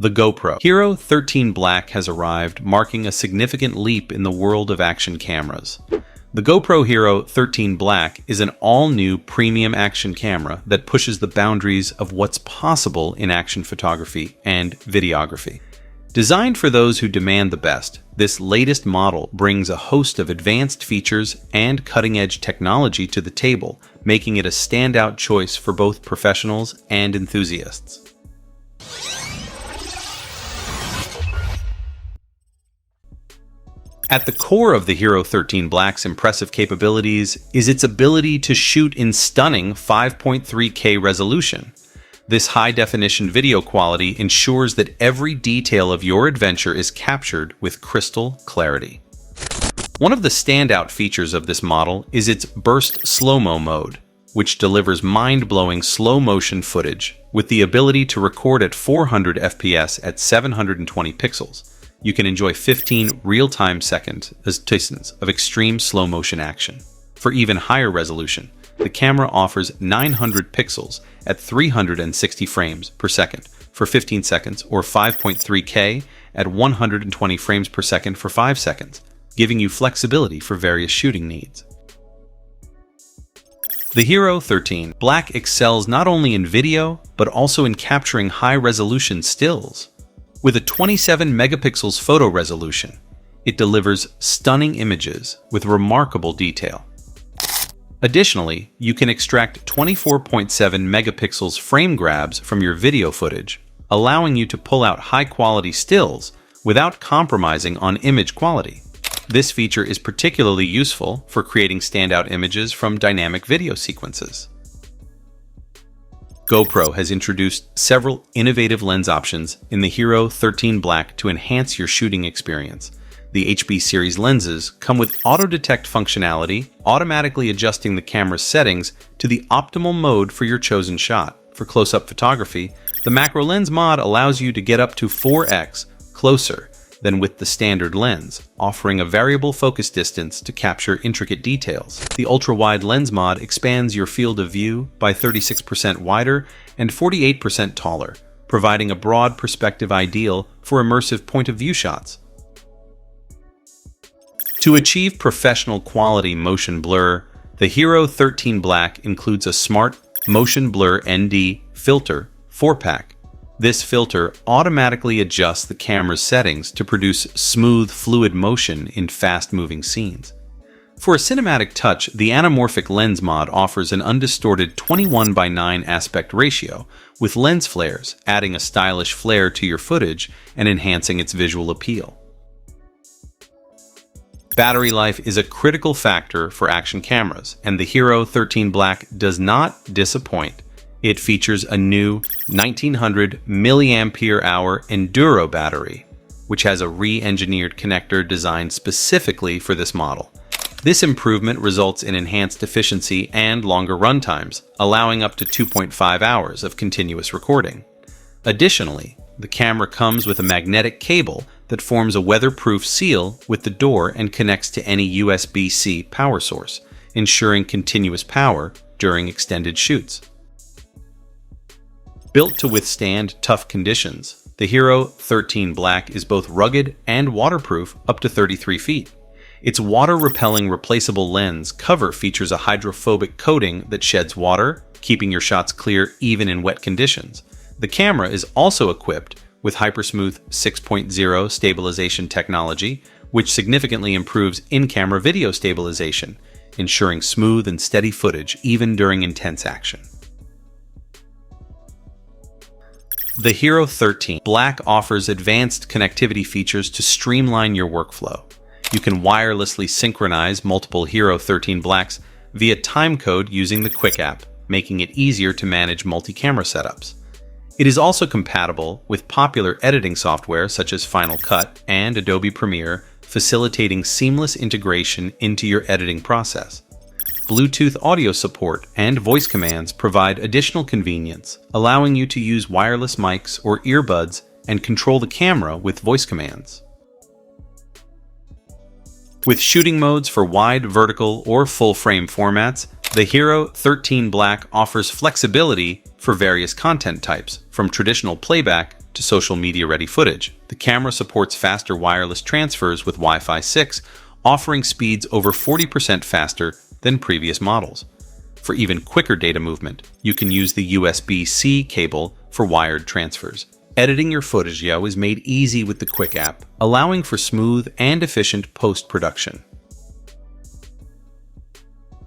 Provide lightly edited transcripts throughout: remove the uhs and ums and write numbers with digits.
The GoPro HERO 13 Black has arrived, marking a significant leap in the world of action cameras. The GoPro HERO 13 Black is an all-new premium action camera that pushes the boundaries of what's possible in action photography and videography. Designed for those who demand the best, this latest model brings a host of advanced features and cutting-edge technology to the table, making it a standout choice for both professionals and enthusiasts. At the core of the HERO 13 Black's impressive capabilities is its ability to shoot in stunning 5.3K resolution. This high-definition video quality ensures that every detail of your adventure is captured with crystal clarity. One of the standout features of this model is its burst slow-mo mode, which delivers mind-blowing slow-motion footage with the ability to record at 400 FPS at 720 pixels. You can enjoy 15 real-time seconds of extreme slow-motion action. For even higher resolution, the camera offers 900 pixels at 360 frames per second for 15 seconds or 5.3K at 120 frames per second for 5 seconds, giving you flexibility for various shooting needs. The HERO 13 Black excels not only in video, but also in capturing high-resolution stills. With a 27 megapixels photo resolution, it delivers stunning images with remarkable detail. Additionally, you can extract 24.7 megapixels frame grabs from your video footage, allowing you to pull out high-quality stills without compromising on image quality. This feature is particularly useful for creating standout images from dynamic video sequences. GoPro has introduced several innovative lens options in the HERO 13 Black to enhance your shooting experience. The HB series lenses come with auto-detect functionality, automatically adjusting the camera's settings to the optimal mode for your chosen shot. For close-up photography, the macro lens mod allows you to get up to 4x closer than with the standard lens, offering a variable focus distance to capture intricate details. The ultra-wide lens mod expands your field of view by 36% wider and 48% taller, providing a broad perspective ideal for immersive point-of-view shots. To achieve professional quality motion blur, the HERO 13 Black includes a smart Motion Blur ND filter 4-pack. This filter automatically adjusts the camera's settings to produce smooth, fluid motion in fast-moving scenes. For a cinematic touch, the anamorphic lens mod offers an undistorted 21:9 aspect ratio with lens flares, adding a stylish flair to your footage and enhancing its visual appeal. Battery life is a critical factor for action cameras, and the HERO 13 Black does not disappoint. It features a new 1900 mAh Enduro battery, which has a re-engineered connector designed specifically for this model. This improvement results in enhanced efficiency and longer runtimes, allowing up to 2.5 hours of continuous recording. Additionally, the camera comes with a magnetic cable that forms a weatherproof seal with the door and connects to any USB-C power source, ensuring continuous power during extended shoots. Built to withstand tough conditions, the HERO 13 Black is both rugged and waterproof up to 33 feet. Its water-repelling replaceable lens cover features a hydrophobic coating that sheds water, keeping your shots clear even in wet conditions. The camera is also equipped with Hypersmooth 6.0 stabilization technology, which significantly improves in-camera video stabilization, ensuring smooth and steady footage even during intense action. The HERO 13 Black offers advanced connectivity features to streamline your workflow. You can wirelessly synchronize multiple HERO 13 Blacks via timecode using the Quick app, making it easier to manage multi-camera setups. It is also compatible with popular editing software such as Final Cut and Adobe Premiere, facilitating seamless integration into your editing process. Bluetooth audio support and voice commands provide additional convenience, allowing you to use wireless mics or earbuds and control the camera with voice commands. With shooting modes for wide, vertical, or full-frame formats, The Hero 13 Black offers flexibility for various content types, from traditional playback to social media-ready footage. The camera supports faster wireless transfers with Wi-Fi 6, offering speeds over 40% faster than previous models. For even quicker data movement, you can use the USB-C cable for wired transfers. Editing your footage is made easy with the Quick app, allowing for smooth and efficient post-production.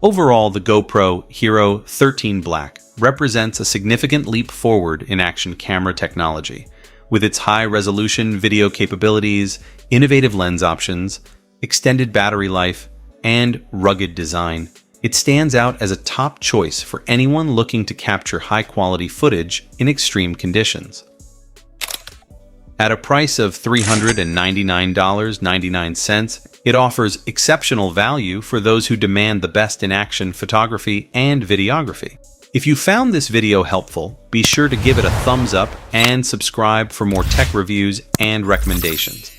Overall, the GoPro HERO 13 Black represents a significant leap forward in action camera technology. With its high-resolution video capabilities, innovative lens options, extended battery life, and rugged design, it stands out as a top choice for anyone looking to capture high-quality footage in extreme conditions. At a price of $399.99, it offers exceptional value for those who demand the best in action photography and videography. If you found this video helpful, be sure to give it a thumbs up and subscribe for more tech reviews and recommendations.